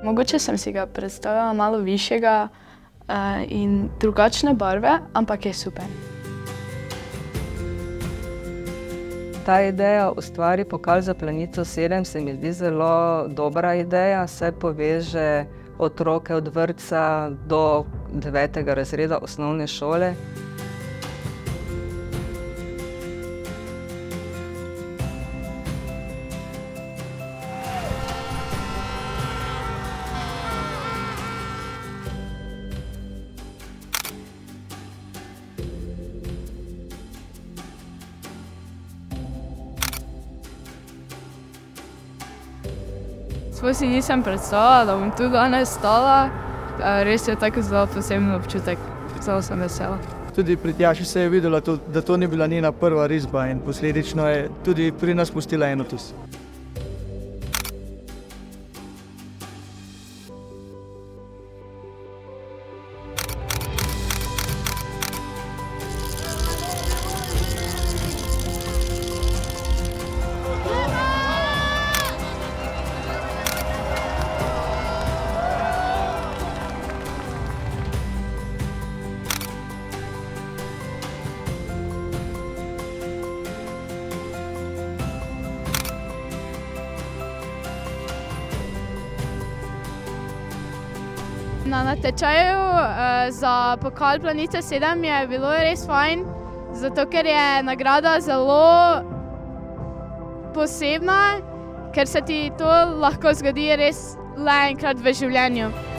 Mogoče sem si ga predstavljala malo višjega in drugačne barve, ampak je super. Ta ideja ustvari pokal za Planico 7 se mi zdi zelo dobra ideja, saj poveže otroke od vrtca do 9. razreda osnovne šole. Sploh si nisem predstavljala, da bom tu danes stala. Res je tako zelo poseben občutek. Zelo sem vesela. Tudi pri Tjaši se je videlo, da to ni bila njena prva risba in posledično je tudi pri nas pustila en vtis. Na natečaju za pokal Planice 7 je bilo res fajn, zato ker je nagrada zelo posebna, ker se ti to lahko zgodi res le enkrat v življenju.